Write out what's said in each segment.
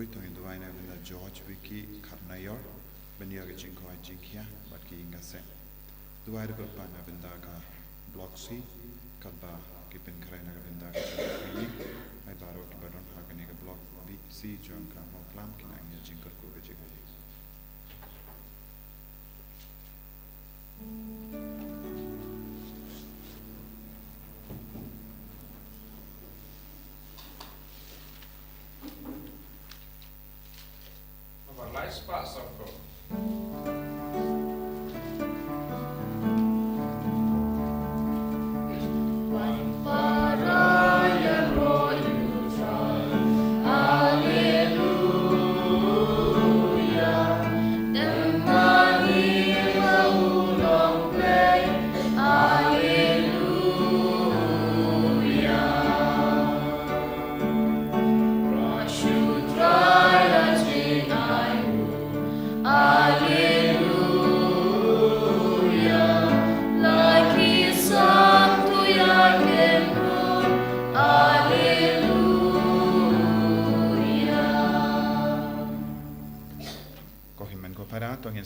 Bakhuid tong Dubai na benda George Wiki Karnayor benia ke jingko jingkia bat ki ingase Dubai de pa na benda ka block C kadba ki pen kare na benda ka ni ai baro ki badon ha ka ne ka block B C jong ka mo klam ki na ngi jingko ko ke jingko Espaço,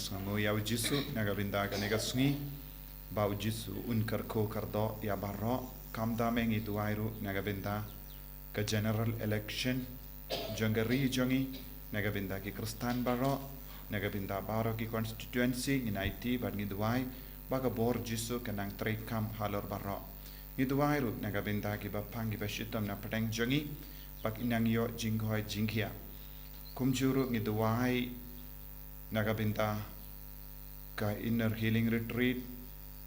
Sngi ya ujisu naga binda ka nega Sngi ba ujisu unkar ko kardo ya barro kamda mengi tuairu naga binda ka general election jangari jongi naga binda ki kristan barro naga binda baro ki constituency in IT ba ngi duai ba ka bor jisu kanang trade camp halor barro ngi duairu naga binda ki ba pangi ba shitam na pateng jongi bak inang yo jinghoi jinghia kumjuru ngi duai naga binda ka inner healing retreat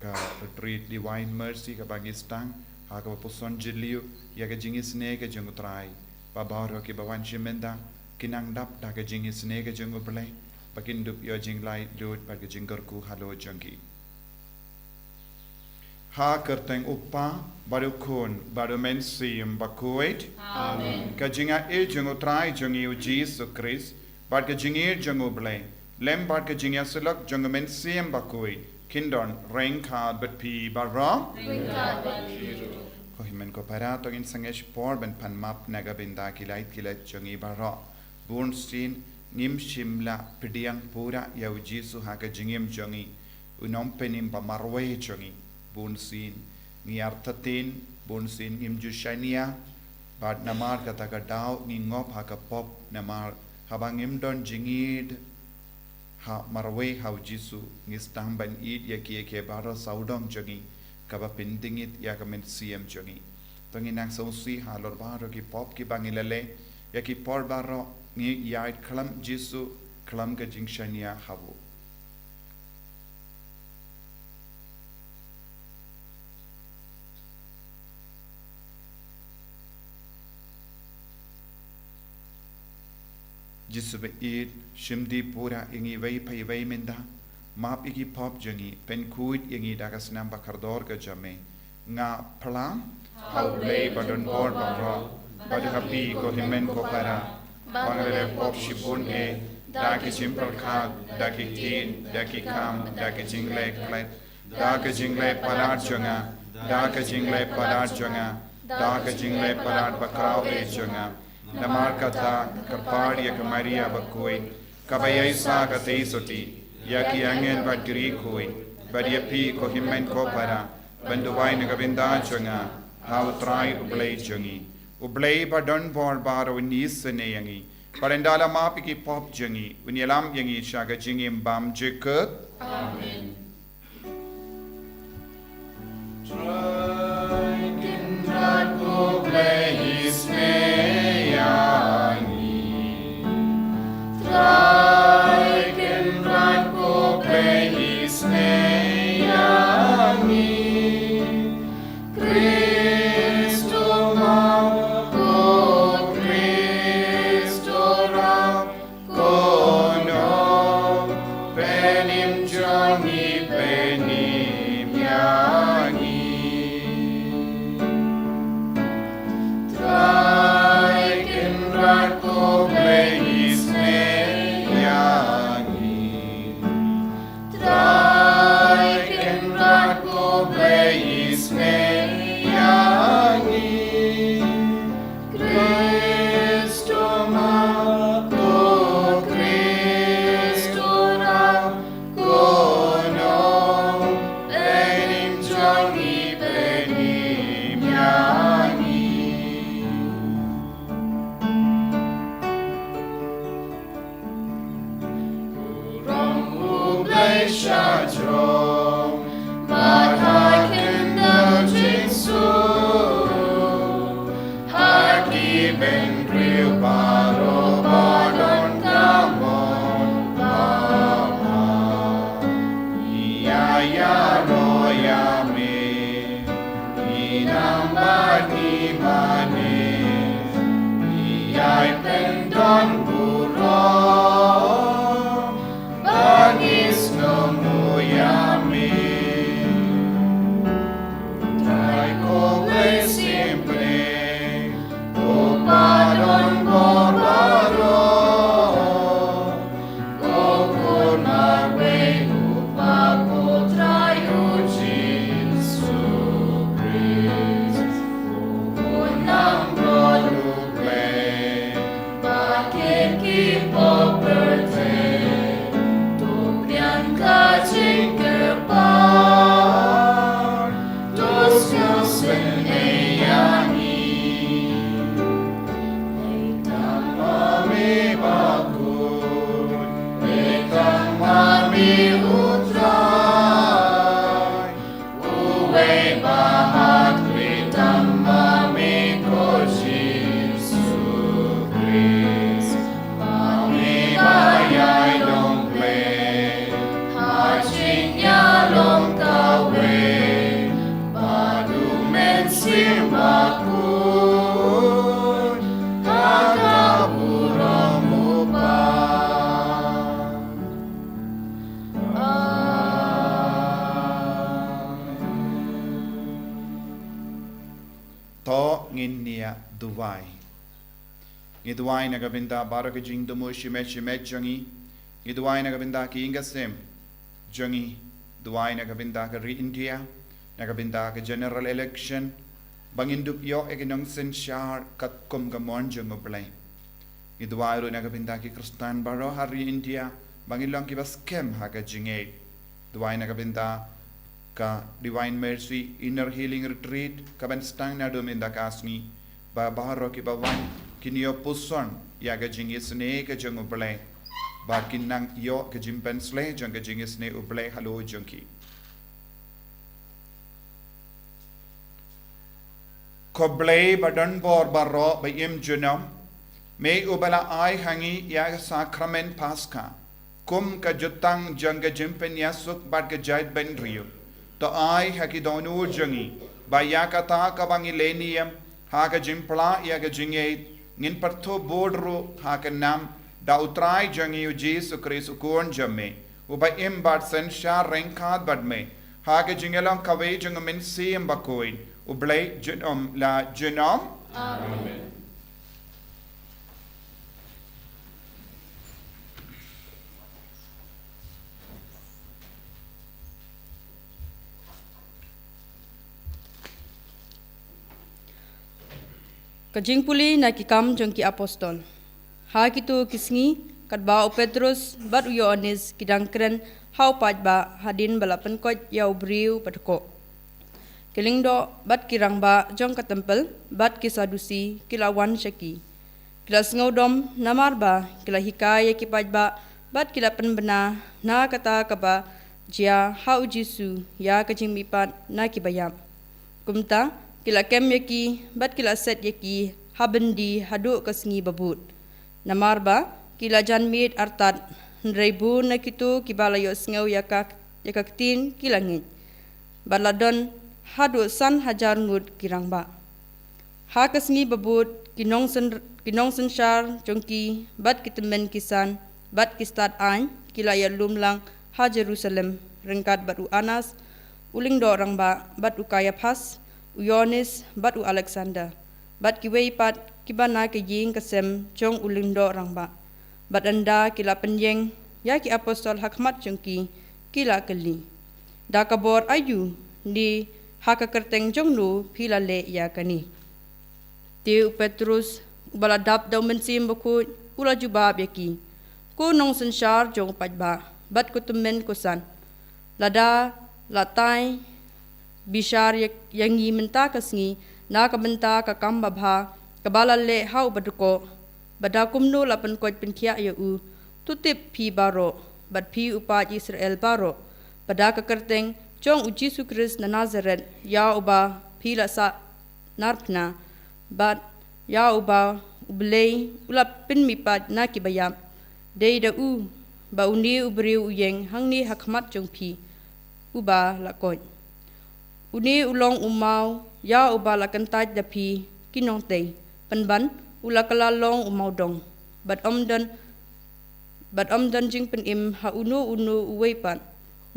ka retreat divine mercy ka Pakistan ha ka puson jiliu ya ka jingis ne ka jengutrai ba baro ki bawan shimenda kinang dap da ka jingis ne ka jenguble pakindup yo jinglai lut pa ka jingor ku halo jangi ha kerteng uppa baru kun baru mensim Bakhuid amen ka jinga e jengutrai jangi Jesus Christ ba ka jingir jenguble Lembard ke jingya selak janggamen siem Bakhuid kindon rengkad bet pi barra ko himen ko para to in sangesh por ben pan map naga binda kilait jangi barra burnstein nim shimla pidiang pura yau jisu ha ka jingim jangi unom penim ba marwe jangi burnstein niartatin burnstein nim jushania bad namar kata ka daw ni ngop ha ka pop namar habangim don jingid ha marwe ha jisu ngistang ban id ya ki ke baro saudong jangi kaba pendingit ya kamen cm jangi tangi nang so si ha lor baro ki pop ki bangilale ya ki por baro ni yait klam jisu klam ka jingshania hawo jisu be id shimdi pura ingi vai menda map igi pop jangi penkuit ingi dagas namba kardor ka jame nga plang haulei badon bor baro bad happy ko himen ko para bangale pop shibun e daki jimpal khag daki tin daki kam daki jingle klet daki jingle palat janga daki jingle palat janga daki jingle palat bakrao e janga Namar kata kerpar ya kemaria Bakhuid kabayai sa katei soti ya ki angel bad gri koi bad ya pi ko himen ko para banduwai na gabinda chunga how try ublay chungi ublay badon bor baro nis ne yangi parendala mapi ki pop jangi unyalam yangi shaga jingi bam jekut amen Penim jangi Shadrom, but hearken thou Jesu, hearty ben real baro badon kamon baba, iya no yame, inambani mane, iya pendon buro. Bangis no yami, try ko simple, o padon barbaro, o kuna way upa ko try o Jesus Christ, unang produble, bakit kipo birthday. Kacing kepar, dos kusen eyangi, ekang mami bakun, ekang mami utrai, uwe bahat kritam mami ko Jesus Christ, mami bayay dong long kawe badu mensim bakun hakaburang upa To ngin niya duwai. Ngiduwai nagabinda baraka jing dumu shimet jangi. Ngiduwai nagabinda ki ingasem jangi. Duwai nagabinda ka re-India, nagabinda ka general election, bangindup yo eginong sensyar kat kum gamon jang oblay. Iduwai ro nagabinda ki Kristan baro hari India, bangilong ki baskem haga jingay. Duwai nagabinda ka Divine Mercy Inner Healing Retreat, kabanstang na duminda ka asni, ba baro ki bawan kinyo puson yaga jingis ne ka jang oblay. Bakin nang yo ke jimpen sle jang ke jingis ne uble halo jangki. Koble badan bor barro ba im junam me ubala ai hangi ya sakrament Paskha kum ka jutang jang ke jimpen yasuk bad ke jait ben rio to ai haki donu jangi ba ya kata ka bangi lenium ha ka jimpla ya ke jinge ngin partho bodro ha ka nam da utrai jangi u Jesus Christ ukon jamme uba im bad sen sha renkad bad me ha ke jingelang kawe jang min sim Bakhuid ublay junom la junom Amen. Kajing puli na kikam jong ki apostol. Ha kitu kisngi kat ba o Petrus bat u Yohanes kidangkren hau pat ba hadin balapan kot yau briu patko. Kiling do bat kirang ba jong ka tempel bat ki sadusi kilawan syaki. Kila sngodom namar ba kila hikaya ki pat ba bat kila penbena na kata kaba jia hau jisu ya kajing mipat na ki bayam. Kumta kila kem yaki bat kila set yaki habendi haduk ke sengi babut. Namar ba kila janmit artat nreibu na kitu kibalayo sengau yakaktin kilangit. Baladon haduk san hajar ngut kirang ba. Ha ke sengi babut kinong sensar jongki bat kitemen kisan bat kistat ain kila ya lumlang ha Jerusalem rengkat bat u Anas uling do orang ba bat u Kayafas u Yohanes bat u Alexander bat kiwei pat kibana ke ying kesem jong uling do orang ba bat anda kila penyeng ya ki apostol hakmat jongki kila keli da kabor ayu di haka kerteng jong lu pila le ya kani Taïew Petrus baladap daw mensim Bakhuid ula jubab yaki ko nong sensar jong pajba bat ko tumen kosan lada latai bishar yangi menta kasngi na kabenta ka kambabha kabala le hau baduko badakum no lapan koit penkia ya u tutip pi baro bat pi upat Israel baro pada kekerteng jong uji sukris na Nazaret ya uba pi la sa narpna bat ya uba ublei ulap pin mipat na kibayam dei da u ba uni ubriu uyeng hangni hakmat jong pi uba lakot uni ulong umau ya uba lakantaj da pi kinong tei penban ula kalalong umau dong bat omdan jing pen im ha unu uweipat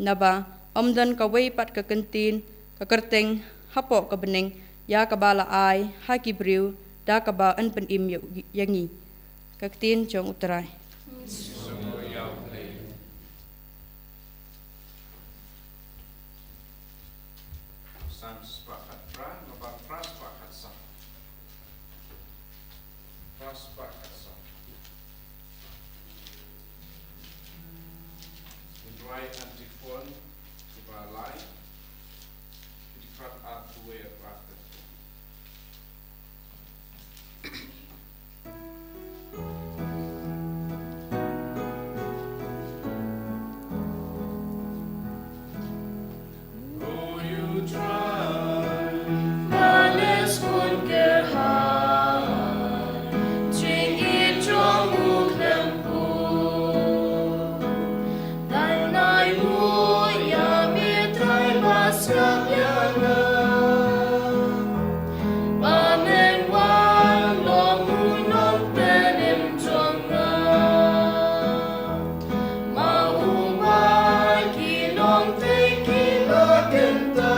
naba omdan ka weipat ka kentin ka kerteng hapo ka beneng ya kabala ai ha kibriu da kaba an pen im yangi kaktin jong utrai Sam sepakat pra, ngebak pra sepakat sam. Pra sepakat sam. Dry antifon, sebalai, dikat atue raket. Alles ungeheim, zwing ihr Jong und Lempur. Dein Eimu, ja, mir drei Paskha Bamen wan, long unong penim jonga. Maubai, kilong tei kilagenta.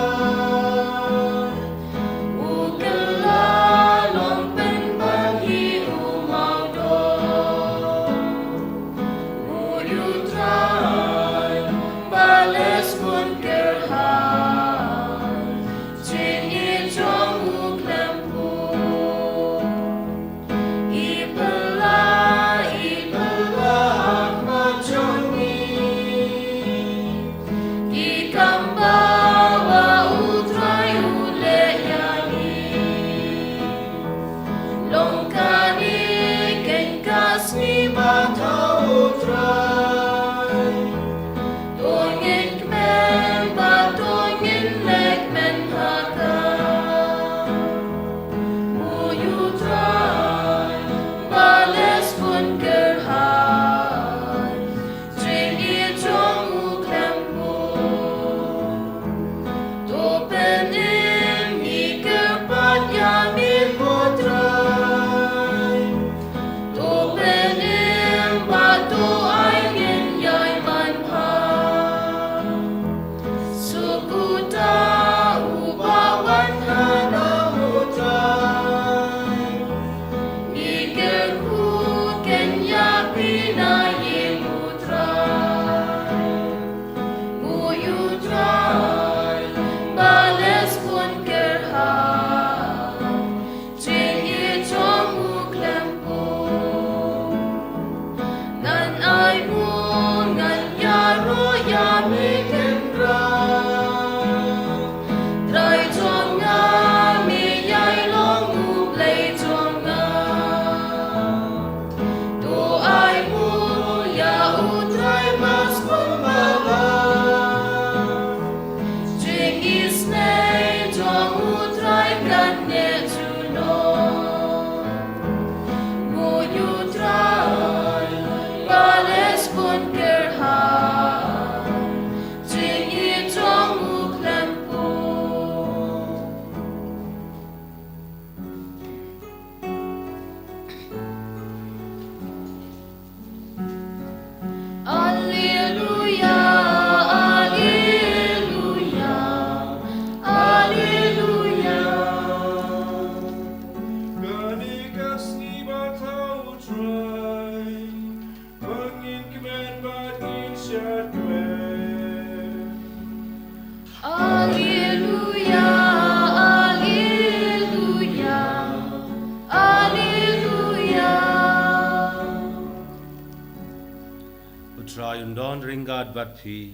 Don't ringad but pi.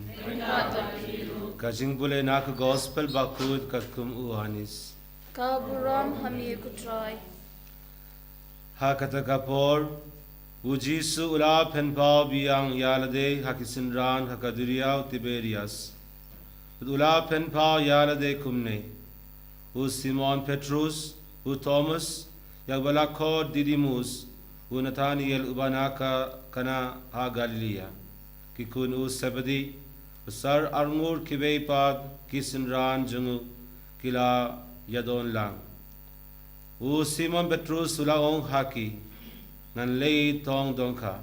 Kajing bule nak gospel Bakhuid kakum uhanis. Kaburam hami kutrai. Ha kata kapor Ujisu ula penpau biang yalade hakisinran hakaduriau Tiberias. Ula penpau yalade kumne. U Simon Petrus, u Thomas, yagbalakor Didimus, u Nathaniel ubanaka kana ha Galilea. Kikun u Sebedi, u Sar Arngur kibepad kisinran jungu kila yadon lang. U Simon Petrus ula ong haki, ngan lei tong dongka.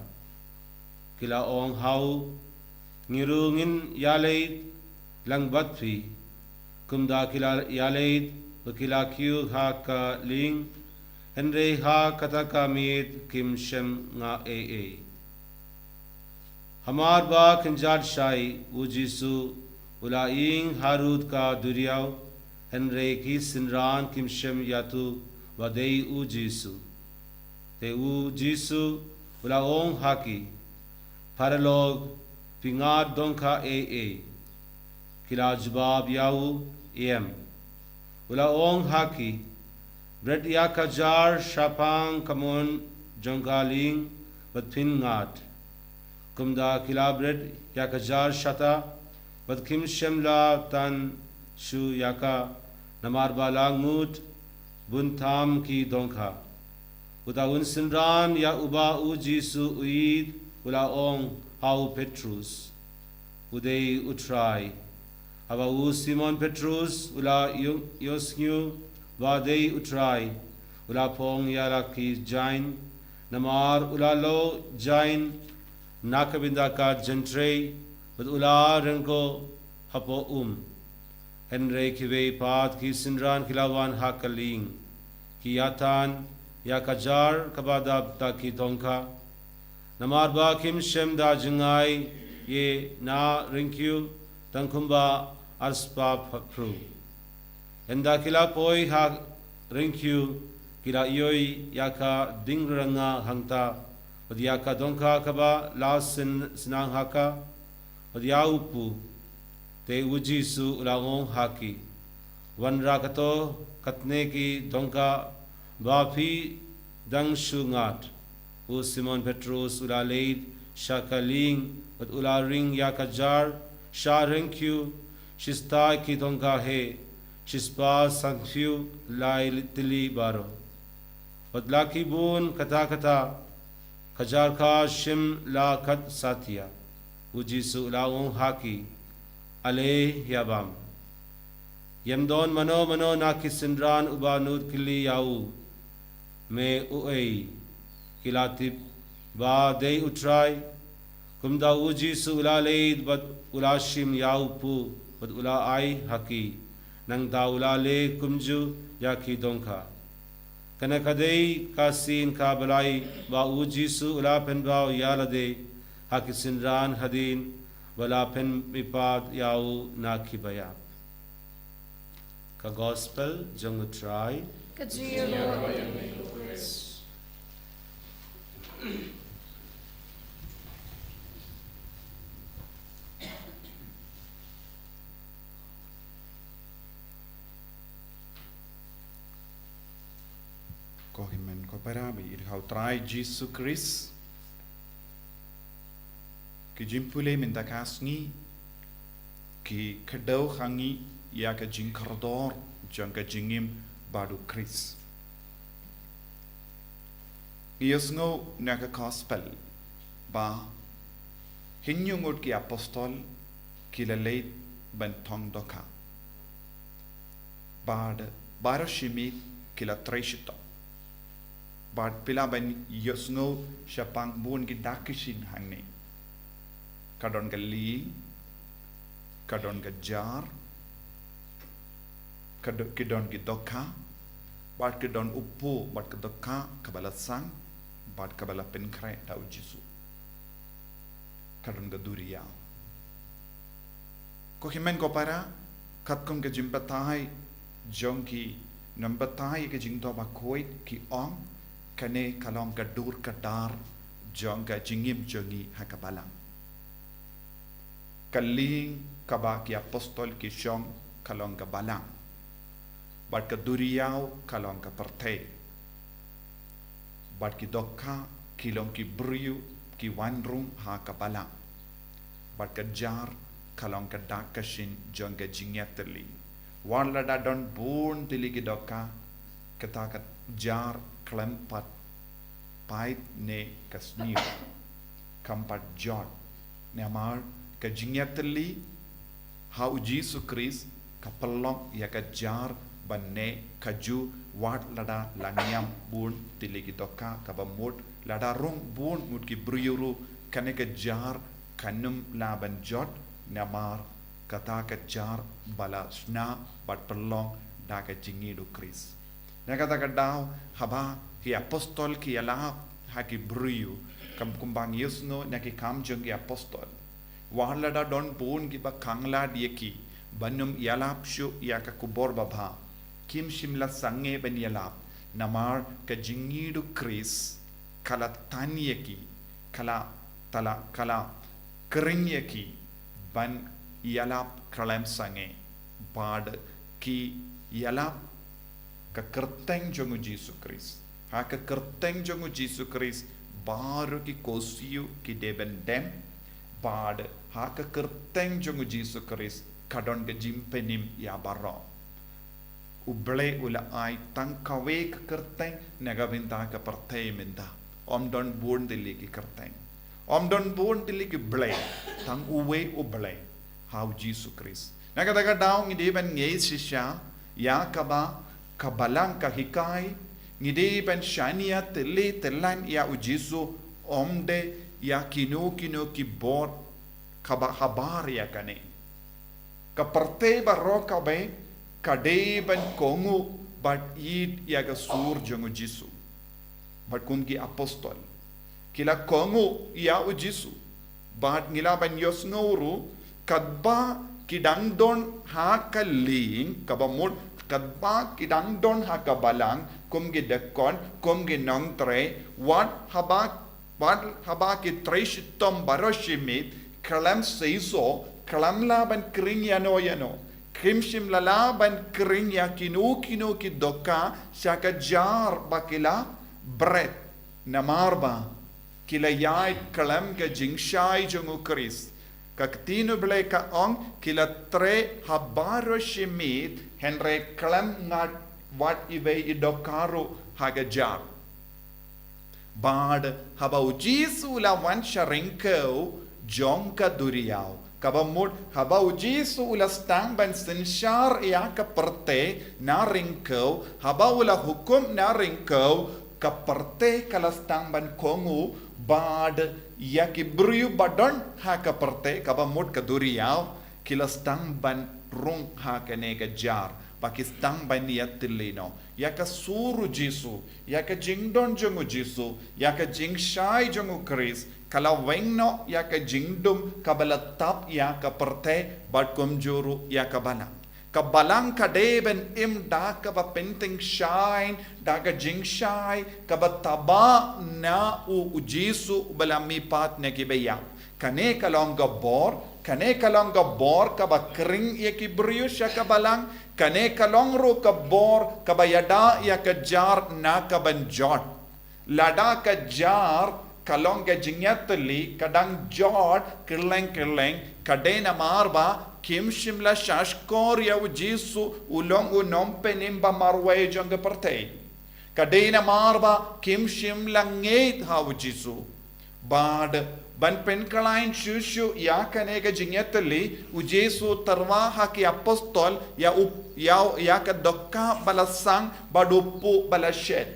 Kila ong hau, ngirungin yaleit lang batpi, kumda kila yaleit, kila kiu ha ka ling, henre ha kataka mit kim shem nga ee. Hamar ba kinjad shai, ujisu, ula ing harut ka duriyaw, henre ki sinran kim shem yatu, wadei ujisu. Te ujisu, ula ong haki, paralog, pingad dongka ee. Kila jubab yawu, iem. Ula ong haki, bred yakajar shapang kamon jonggaling bat pingad. Kumda kila bred yakajar shata bat kim shemla tan shu yaka namarba langut buntam ki dongka. Uta unsinran ya uba ujisu uid ula ong hau Petrus. Udei utrai. Aba u Simon Petrus ula yosnyu vadei utrai. Ula pong yaraki jain. Namar ula lo jain. Nakabinda ka jentrei. But ula rengo hapo Henry kiwe paat ki sinran kilawan hakaling. Kiyatan ya kajar kabadab ta ki dongka. Namarba kim shem da jungai ye na rinkyu tangkumba arspa pru. Enda kila poi ha rinkyu kila yoi yaka dingranga hangta. Od yaka dongka kaba la sinang haka. Od yaupu te ujisu ulangong haki. Wan rakato katne ki dongka bapi dang shungat. U Simon Petrus ula leid shakaling at ula ring yakajar sha ringkyu shista ki dongka he shispa sangfyu lai tili baro. At laki bun kata kajar ka shim la kat satya. Ujisu ulangong haki ale yabam. Yamdon mano na kisindran ubanut kili yau. Me uei kilatip ba dei utrai. Kumda ujisu ula leid bat ula shim yau pu bat ula ai haki. Nang da ula le kumju yaki dongka. Kanakadei kasin ka balai ba ujisu ula penbao yalade haki sinran hadin wala pen mipad yau na kibayap. Ka gospel jong utrai. Kohimen ko parabi irhau trai Jesus Christ. Ki jimpule minta kasngi ki kadau hangi ya ka jinkardor jang ka jingim badu Christ. Iasngo na ka gospel ba hinyungut ki apostol ki lalait bentong doka. Bad barashimit ki la treshita. Bad pila ben iasngo syapang bun ki dakishin hangi. Kadon ka li, kadon ka jar, kadon ki doka, bad kadon upu, bad ka doka kabala sang, bad kabala penkrai tau Jisu. Kadon ka duriya. Ko himen ko para kat kum ka jimpatai jong ki nambatai ka jingto Bakhuid ki ong kane kalong ka dur ka dar jong ka jingim jongi hakabalang. Kaling kaba ki apostol ki syong kalong ka balang. Bat ka duriyaw kalong ka partay. Bat ki dokka kilong ki briu ki wanrung ha ka balang bat ka jar kalong ka dakashin jong ka jingyatli warla da don bun tili ki doka kata ka jar klempat pait ne kasniu kampat jot namar ka jingyatli ha ujisu kris ka pelong ya ka jar banne kaju wat lada langyam bun tili ki doka ka bamut lada rung bun mut ki briuru kane ka jar kanum laban jot namar kata ka jar bala sna bat pelong da ka jingidu kris na kata ka daw haba ki apostol ki ala ha ki briu kam kumbang yusno na ki kam jong ki apostol wala da don bun ki ba kangla dia ki banum yalap shu ya ka kubor baba kim shimla sange ben yalap namar ka jingidu kris kala tanyeki kala tala kala keringyeki ban yalap kalam sange bad ki yalap ka kerteng jongu Jesu Kris ha ka kerteng jongu Jesu Kris baru ki kosiu ki deben dem bad ha ka kerteng jongu Jesu Kris kadon ke jimpenim ya baro uble ula ai tang kawe ka kerteng nagabinta ka partay minta om don bun dili ki kerteng om don bun dili ki ble tang uwe uble how Jesus Christ nagadaga daw ngidi ban ngey sisya ya kaba kabalang kahikai ngidi ban shania tili telan ya ujisu omde ya kino ki bot kaba habar ya kane kaparte baro kabe kade ban kongu bat yid ya ga sur jongu Jesu bat kumgi apostol kila kongu ya ujisu bat ngila ban yosnguru kadba kidangdon ha kaling kabamut kadba kidangdon ha kabalang kumgi dekon kumgi nongtre wat haba ki treshitom baroshimit kalam seiso kalam laban kring yano krimshim lalaban kring ya kino ki doka shaka jar bakila bread namarba kila yai kalam ka jingshai jongu Kris kaktino ble ka ong kila tre habaro shimit henre kalam ngat wat ive idokaro haga jar bad haba ujisu la wan sharinko jonka duriao kabamut haba ujisu ula stang ban sinshar ya ka perte na rinko haba ula hukum na rinko ka perte kala stang ban kongu bad ya ki briu badon ha ka perte kabamut ka duriao kila stang ban rung ha ka nega jar Pakistan ban yatilino ya ka suru Jesu ya ka jingdon jongu Jesu ya ka jingshai jongu Kris kala wengno ya ka jingdum kabala tap ya ka perte bat komjuru ya ka balang ka deben im da ka ba penting shine da ka jingshai ka ba taba na u Jesu balami pat ne ki beya kane kalong ga bor ka ba kring ya ki briu sha ka balang kane kalong ro ka bor ka ba yada ya ka jar na ka ban jot lada ka jar kalong ga jingyatli kadang jot kirleng kadena marba kim shimla shashkor ya Jesu ulong unom penim ba marwe jong parte kadena marba kim shimla ngeit ha Jesu bad ban penkalain shushu ya kanega jingyatli Jesu tarwa ha ki apostol ya ka dokka balasang badupu balashet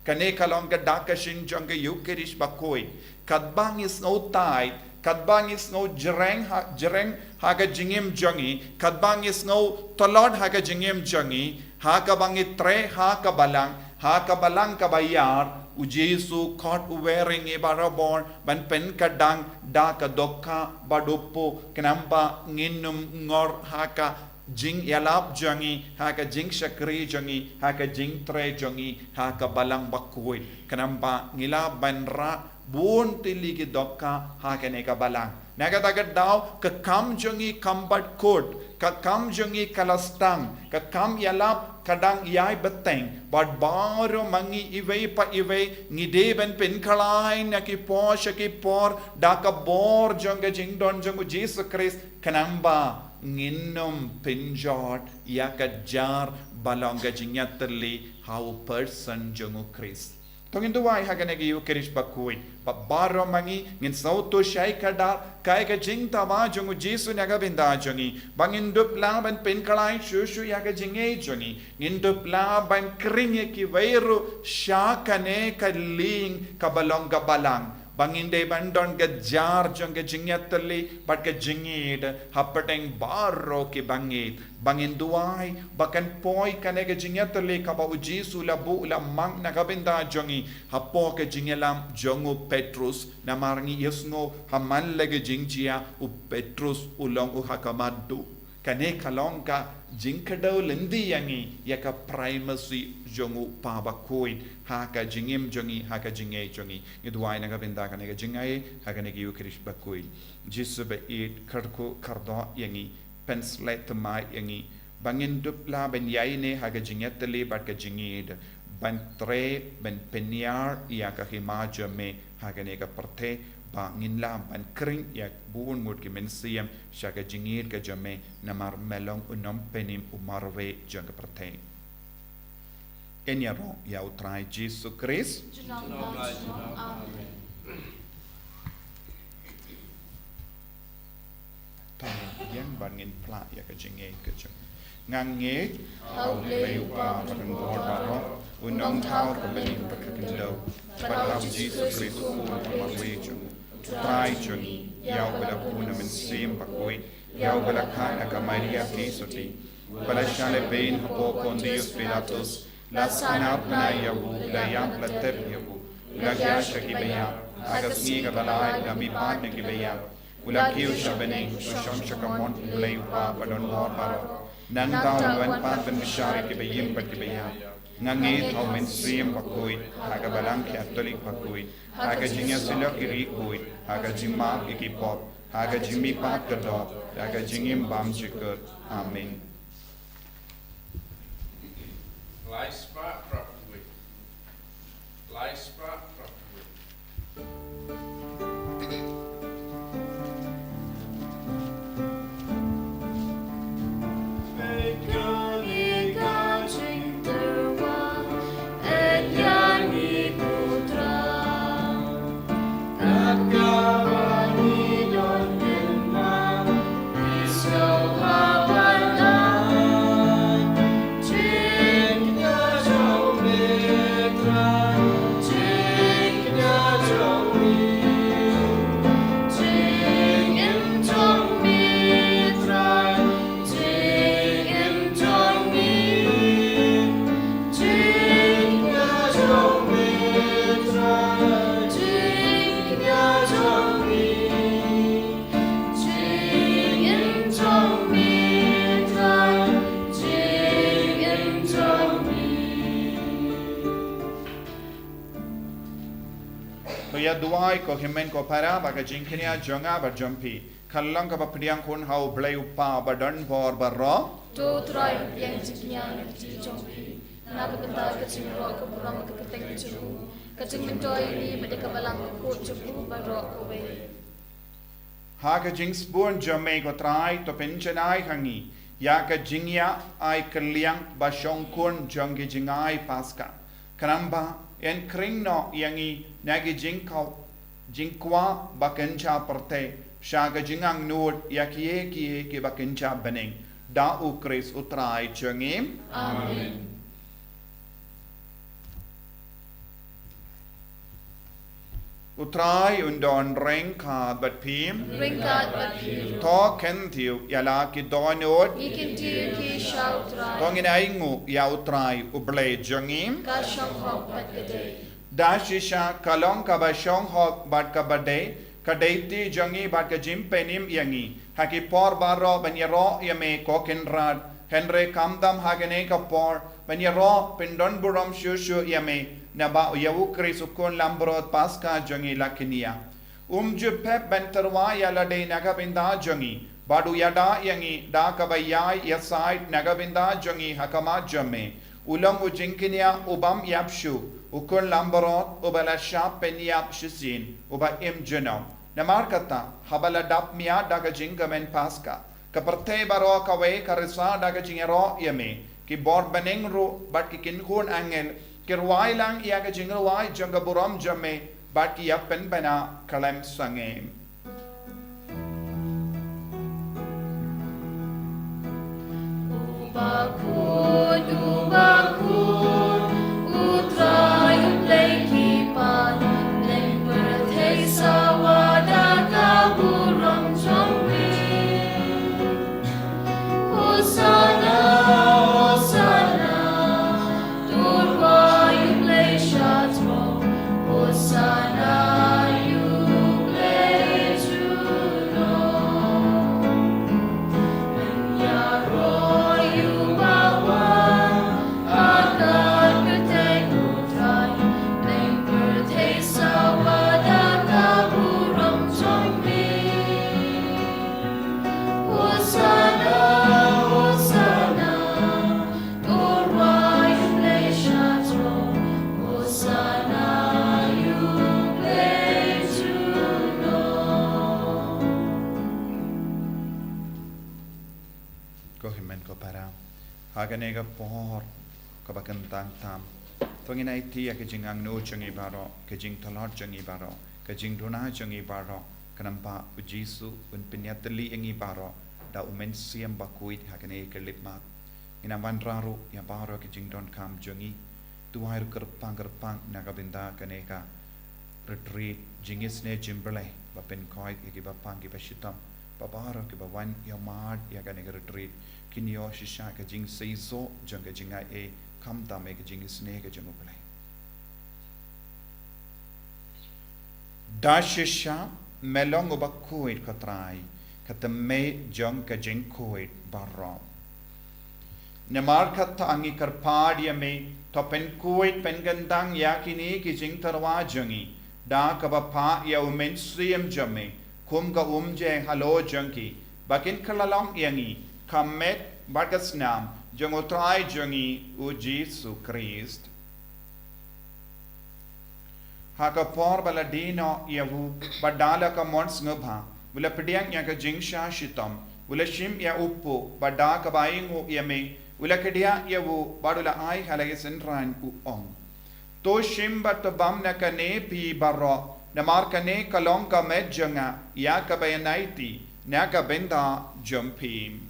kane kalong ka dakashin jong Eucharist Bakhuid kadbang is no tai kadbang is no jereng ha ka jingim jongi kadbang is no tolod ha ka jingim jongi ha ka bangi tre ha ka balang ka bayar Jesu caught wearing a barabon ban pen kadang da ka dokka badupu kenamba nginum ngor ha ka jing yalap jongi ha ka jing shakri jongi ha ka jing tre jongi ha ka balang Bakhuid kanamba ngila banra bun tili ki dokka ha ka ne ka balang Nagatagat daw kakam jongi kambat kot, kakam jongi kalastang, kakam yalap kadang yai beteng, but baro mangi iway pa iway, ngideben pinkalay na kipo siya kipor, daka bor jonga jingdon jongo Jesus Christ, kanamba nginom pinjot yakajar balonga jingyatali how person jongo Christ. Tongin duway haganegi Eucharist Bakhuid, baro mangi ngin sauto siyay kadar kay ka jing tawa jongo Jesus naga binda jongi, bangin dupla ban pinkalay shushu yaga jingay jongi, ngin dupla ban kringe ki vairu syakane kaling kabalonga balang. Banginde bandon gajar jong ke jingyatali but ke jingid hapateng baro ke bangit bangin duai bakan poi kane ke jingyatali kaba uji sulabu la mang nakabenda jongi hapo ke jingyalam jongu Petrus namarngi yesngo haman lege jingjia u Petrus ulong u hakamadu kane kalongka jingkadau lendi yangi yaka primacy jongu pa Bakhuid haka jingim jongi haka jingay jongi idwai naga binda ka naga jingay haka naga Eucharist Bakhuid jisu ba it karko kardo yangi penslet mai yangi bangin dupla ben yaine haka jingyatali bat ka jingid ban tre ben penyar yaka himaja me haka naga parte bangin lam ban kring yak buun mut ki mensiam shaka jingid ka jame namar melong unom penim umarwe janga parte Enyaro yau trai Jesus Christ. Taïew bangin pla ya ka jinge ka jang. Ngange au leu pa pakan bor baro unong tau ka benin pakakendo. Padau Jesus Christ ku marwe jang. Trai jang yau bala puna men sim Bakhuid. Yau bala kana ka Maria Kisoti. Bala shale bein hapo Pontius Pilatus. La sanap na yabu, la yap la tep yabu, la gyasha ki bayab, agas ni ka balay, la mipat na ki bayab, ula kiyo siya bening, usyong siya kamon, ulay pa, padon mor paro, nang tao luwan pa, ben bisyari ki bayim pat ki bayab, ngangit hau mensriyam Bakhuid, aga balang ki atolik Bakhuid, aga jingya sila ki rikuid, aga jima ikipop, aga jimi pat kadop, aga jingim bam jikut, amen. Laispa Bakhuid. Laispa Bakhuid. Duai ko himen ko para baga jingkenia jonga ba jumpi kallang ka papriang kun hau blay upa ba don bor barro to try yang jingnya ji jongpi na ba kata ka jingro ko buram ka keteng juku ka jingmentoi ni medeka balang ko juku barro ko be ha ka jingsbun jome ko trai to penchanai hangi ya ka jingya ai kaliang ba shongkun jongi jingai Paskha karamba en kringno yangi nagi jingkwa bakencha parte shaga jingang nod yakie ki bakencha bening da u Christ utrai changim amen utrai undon ringka bat pim ringkat bagi to kentiu yala ki donod ikin tiu ki shau try tongin aingu ya utrai ublay jangim ka shong hok bat gede da shisha kalong ka ba shong hok bat ka bade kadaiti jangi bat ka jim penim yangi haki por baro banyaro yame kokenrad henre kamdam hagene ka por banyaro pindon buram shushu yame naba yawu krisukun lambrot Paskha jangi lakinia Jupep ben terwa ya lade nagabinda jangi. Badu yada yangi da kabayai yasait nagabinda jangi hakama jame. Ulam ujinkinia ubam yapshu. Ukun lambarot ubala shap pen yap shisin. Uba im junau. Namarkata habala dap mia daga jingamen paska. Kaparte baro kawe karisa daga jingero yame. Ki bord beneng ro bat ki kinkun angel. Kirwai lang iaga jinglwai jangaburam jame. Bat ki yapen bena kalem sangem. Bakhuid, utrai utleikipan, lengberthei sawada kaburam jombi. Hosanna, Hosanna, turbai utlei shatro, Hosanna. Haganega por kabakantang tam. Tongin IT ke jingang no changi baro, ke jing talot changi baro, ke jing dona changi baro, kanampa ujisu un pinyatali ingi baro, da umen siam Bakhuid hagane ke lipmak. Ina wandraru ya baro ke jing don kam jangi, tuwairu kerpang nagabinda kaneka retreat jingis ne jimbrele, bapen koi ke bapang ke bashitam, babaro ke bawan ya mad ya kaneka retreat. Kinyo shisha ka jing seizo janga jinga e kam dame ka jing sne ka jangu play. Da shisha melong o Bakhuid katrai kata me jang ka jing Bakhuid barro. Namar kata angi karpad ya me to pen Bakhuid pen gandang yakini ki jing tarwa jangi da ka bapa ya umen sriem jame kum ka umje halo jangi bakin kalalong yangi Kamet bagasnam jangotrai jangi u Jesu Christ. Haka por baladino yavu badala ka mons ngabha wala pediang ya ka jingsha shitam wala shim ya uppo bada ka baingo yame wala kedia yavu badula ai halage senran u ong. To shim bat bam na ka ne pi barro namar ka ne kalong ka med janga ya ka bayanaiti na ka benda jumpim.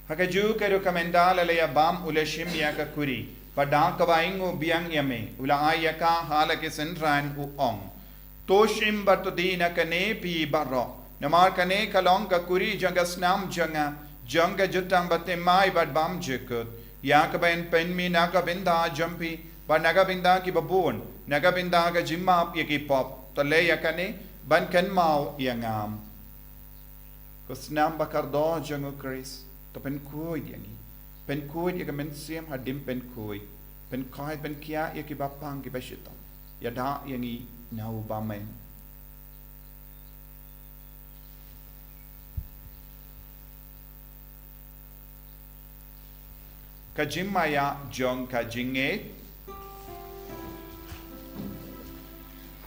Hakaju ke rekomendal le bam uleshim ya ka kuri padang kabaingo biang yame ula ayaka halake senran u ong toshim batudina kane pi barro namar kane kalong ka kuri jangasnam janga jutang batte mai bad bam jekut ya ka ben penmi naga binda jampi ba naga binda ki babun naga binda ka jimma yaki pop to le yakane ban kan mau yangam kusnam bakardo jangu Chris to pen Bakhuid ya men siam hadim pen kai pen kia ya ki bapang ki bashito ya da yangi nau bamen kajimaya jong kajinge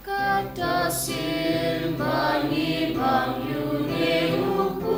kata silbani bang yune upu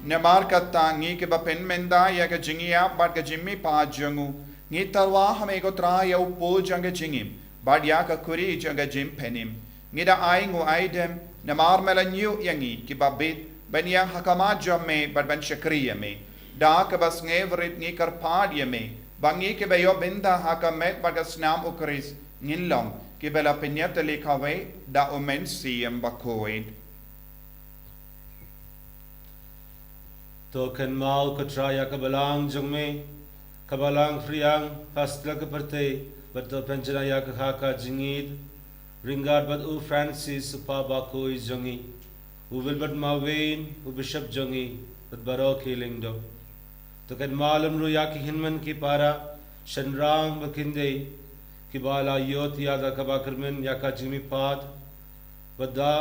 Namar kata ngi ke bapen menda ya ka jingia bad ka jimmi pa jangu ngi tarwa hame ko tra ya upo janga jingim bad ya ka kuri janga jim penim ngi da ai ngu aidem namar melanyu yangi ki babit ban yang hakama jamme bad ban shakriya me da ka bas ngevrit ngi karpadia me bangi ke bayo benda hakamet bagas nam ukris ngilong ke bela penyata lekawe da omen siem Bakhuid. To kan mau katraya kabalang jongme kabalang friang hastla kaparte bato penjana ka haka jingid ringar bat u Francis supa Bakhuid jongi u wilbert mawain u bishop jongi bat baro killing do to kan malum ru ki hinman ki para shanrang bakinde ki bala yot yada kabakarmen ka jimi pat bada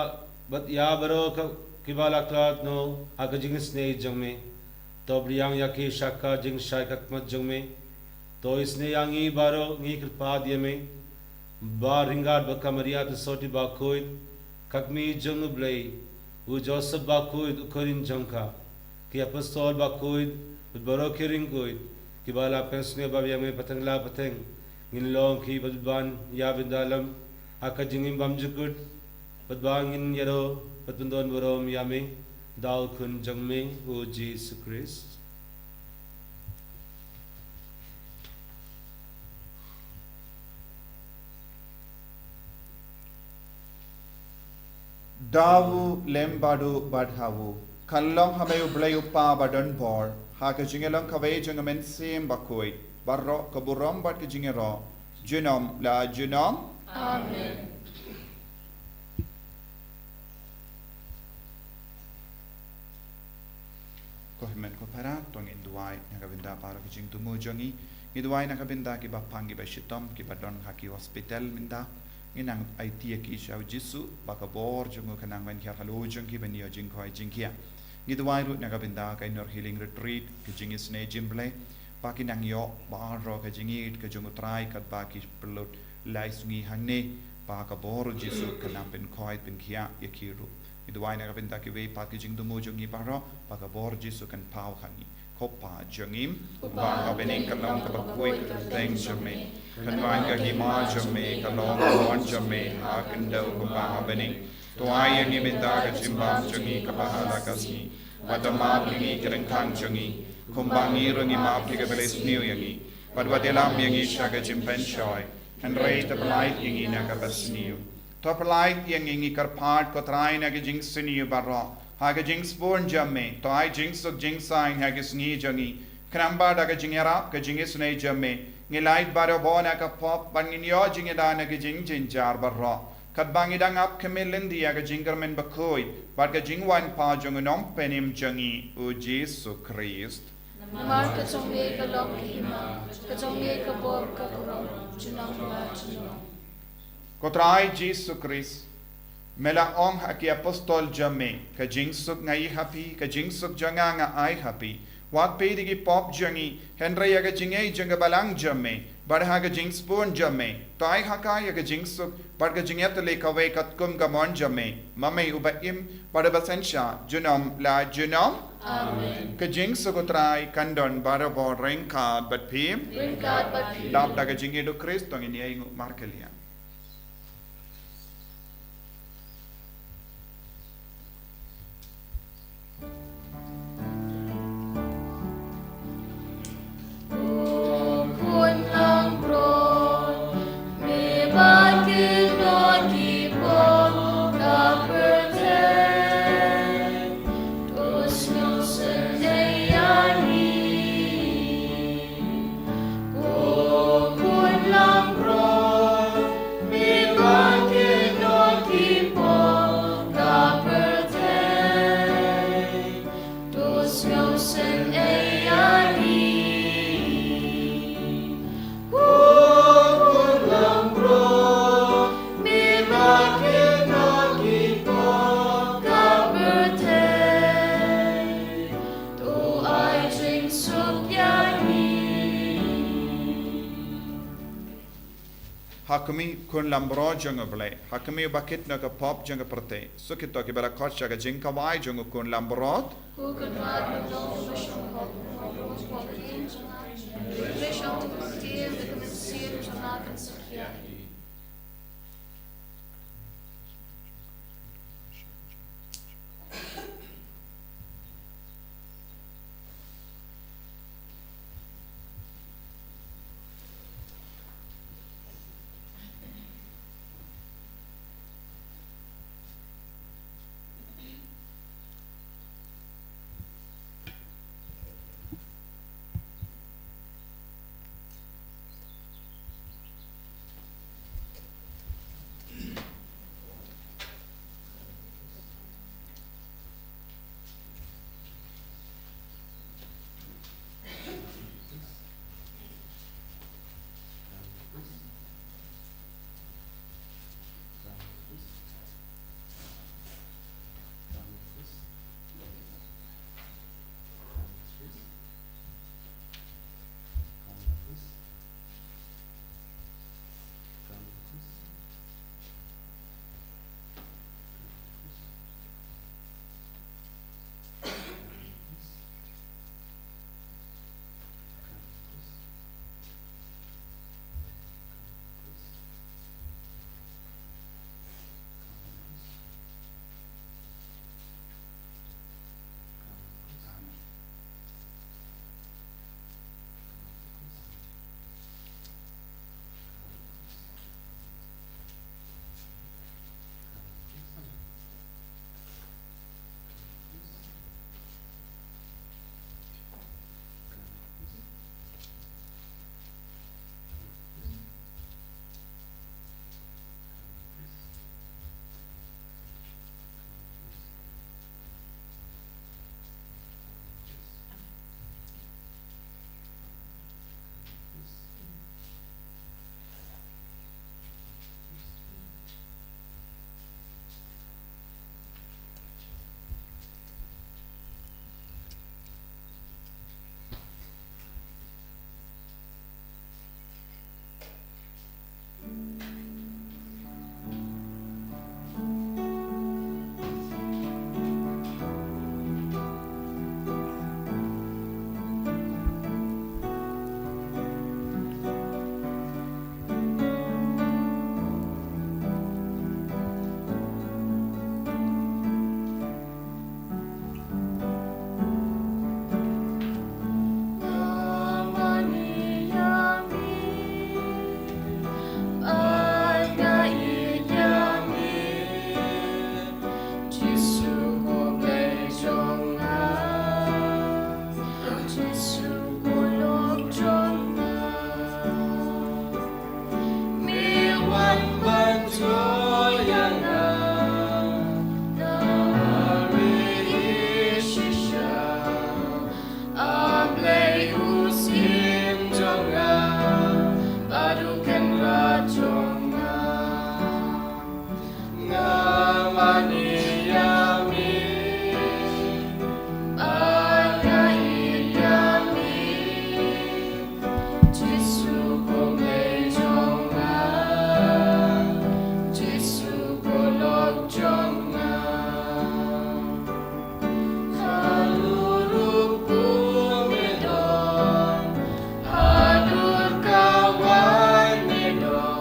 bat ya baro ka kibala klat no aga jing Sngi jongme Thohdieng ki shaka jing shai kakmat jongme to isne yangi baro ngi kripa diame ba ringar bakamaria to soti Bakhuid kakmi jong blei u Joseph Bakhuid ukorin jongka ki apostol Bakhuid baro kiring kuid kibala pensne babiame patangla pateng nginlong ki badban ya bindalam aka jingim bamjukut badbangin yaro patundon borom yame dal kun jangme o Jesus Christ. Dawu lembadu badhawu kanlong hamayu blayu pa badon bor haka jingelong kawe jangamen sim Bakhuid barro kaburom bad ke jingero junom la junom. Amen. Kohimen ko para tong induai nakabinda para ke jing tumu jongi induai nakabinda ki bapangi ba shitom ki badon haki hospital minda inang IT ki shau jisu baka bor jongo kanang wen kya halo jong ki benio jing khoi jing kia induai ru nakabinda ka inner healing retreat ke jing isne jimble paki nang yo ba ro ka jingit ke jongo trai kat baki pelot laisngi hangne baka bor jisu kanang ben khoi ben kia yakiru Iduai na kapinta ki wei pat ki jing dumu jongi paro paka bor jisu kan pau hangi kopa jongim upa ka bening kalong ka Bakhuid ka teng jome kan wain ka hima jome kalong ka jome ha kendo ko pa bening to ai ngi minta ka jimbam jongi ka pahala kasni wadama bingi kereng thang jongi kumbangi rungi ma ki ka beles new yangi padwadelam yangi shaga jimpen shoy and rate the light yangi na ka basniu Topalai yang ingi karpat ko try na jing sini barro haga jing sporn jamme to ai jing suk jing sign haga sni jangi kramba daga jingera ka jing sne jamme ngilait baro bona ka pop bangin yo jing da na jing jin jar barro kat bangi dang up kemelen dia ga jingar men Bakhuid bat ga jing wan pa jong nom penim jangi u Jesus Christ Namar ka chongme ka lok hima ka chongme ka bor ka kurom junam la junam Kotrai Jesus Christ mela ong haki apostol jamme ka jingsuk ngai happy ka jingsuk janga nga ai happy wat pe digi pop jangi henry yaga jingai janga balang jamme barha ga jingspon jamme tai haka yaga jingsuk barga jingyat le kawe katkum ka mon jamme mamai ubaim badabasensha junam la junam Amen. ka jingsuk kotrai kandon barabo renka bat pim Ringkat bagi dap daga jingi do Christ tong ini ai markelia kun lang bron me bakin non kipon ka perten tus nusen deyani kun lang bron me bakin non kipon ka perten tus nusen deyani Hakumi kun lambro jongo ble hakumi bakit na ka pop jongo prate sukito ki bala kot shaga jinka wai jongo kun lambrot Who could not have known the show of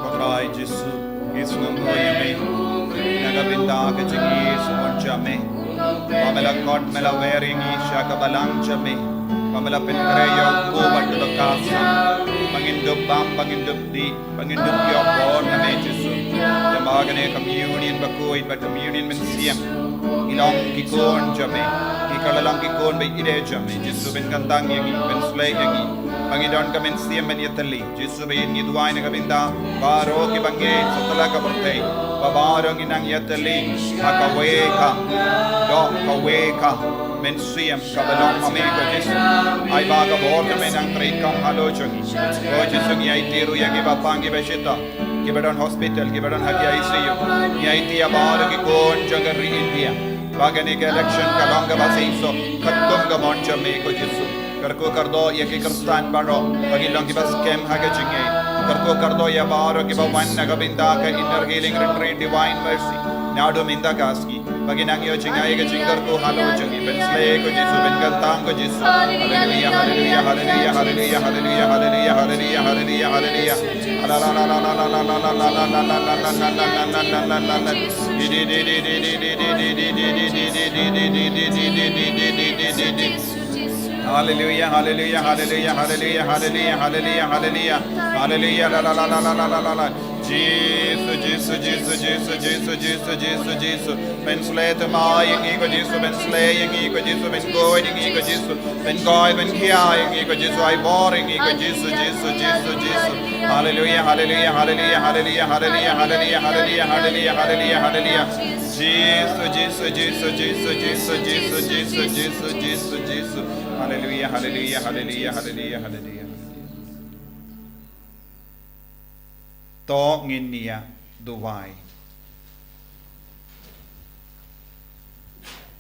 Potrai Gesù, Yesu ngoyame, nagabinda ka jingi suon jame. Pamela kot mela weringi syaka balang jame. Pamela penreyo ko batu kasa. Pangindup bam, pangindup di, pangindup yo born na me Jesu. Damagane communion Bakhuid, but communion men siang. Ilong kikon jame. Ikalalang kikon bay ide jame. Jesu ben kantang yangi, ben slay yangi. Panginoon kami siya maniyatali. Jesu bay niduay na kabinda. Baro kibangge sa talaga portay. Babarong inang yatali. Akawe ka. Do kawe ka. Men siyam kabalong amigo Jesu. Ay baga bohor kami ng trikang halojong. O Jesu ngiyay tiru yang ibapang ibasita. Kibadon hospital, kibadon hagi ICU. Ngiyay tiya baro kikon jangan ri India. Bagani ke election kalong ka basaiso. Katkom ka moncha me ko Jesu. Karko kardo ya ki kristan baro pagilong ki bas kem haga jinge karko kardo ya baro ki bawan naga binda ka inner healing retreat divine mercy nado minda kaski paginang yo jinga ya jingar ko halo jingi ben slay ko Jesu ben galtang ko Jesu hallelujah hallelujah hallelujah hallelujah hallelujah hallelujah hallelujah hallelujah hallelujah la la la la la la la la la la la la la la la Hallelujah, hallelujah, hallelujah, hallelujah, hallelujah, hallelujah, hallelujah, hallelujah, la la la la la la la la. Jesus, Jesus, Jesus, Jesus, Jesus, Jesus, Jesus, Jesus. Ben slay to my ego Jesus, ben slay ego Jesus, ben going ego Jesus, ben going, ben kia ego Jesus, I boring ego Jesus, Jesus, Jesus, Jesus. Hallelujah, hallelujah, hallelujah, hallelujah, hallelujah, hallelujah, hallelujah, hallelujah, hallelujah, hallelujah. Jesus, Jesus, Jesus, Jesus, Jesus, Jesus, Jesus, Jesus, Jesus, Jesus. Hallelujah, hallelujah, hallelujah, hallelujah, hallelujah. To nginia duwai.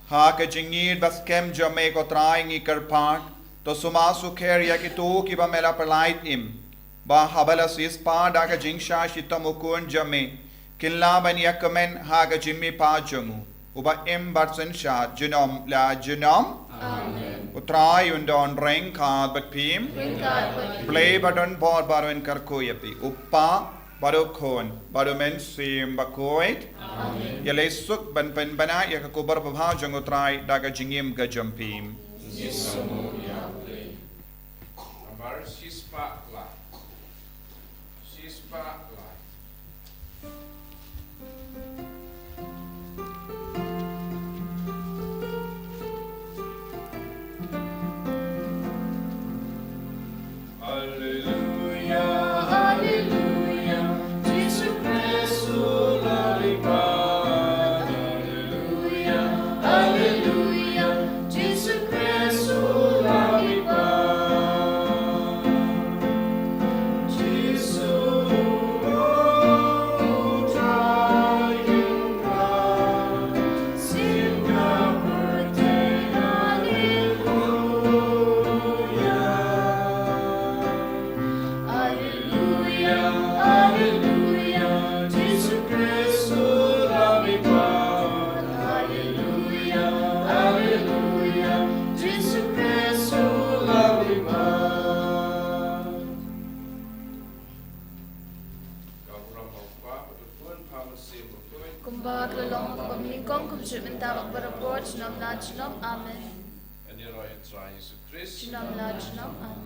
Ha ke jingir bas kem jame ko trying ikarpat to sumasu kher ya ki tu ki ba mela perlait im ba habala sis pa da ka jingsha shitamukun jame killa ban yakmen ha ka jimmi pa jamu uba im batsen sha junom la junom amen utrai undon reng ka bat pim play button bor baron karko yapi uppa Barukhon, Barumen Sim Bakhuid, Yalesuk Ban Pen Bana Yakakubar Babha Jangotrai, Daga Jingim Gajampim. Abar Sispa La. Sispa La. Hallelujah, hallelujah. Amen. En die roi het Jesus Christus. Amen.